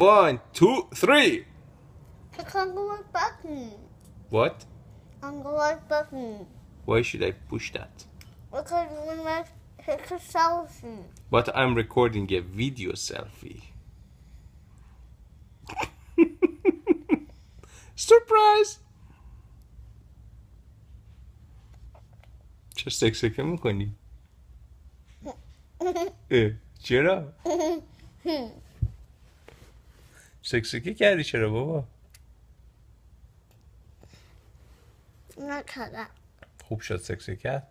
1, 2, 3. Click on the right button. What? On the right button. Why should I push that? Because when I take a selfie. But I'm recording a video selfie. Surprise! چه سکسکه میکنی؟ چرا؟ سکسکه کردی چرا بابا؟ نکردم. خوب شد سکسکه کرد؟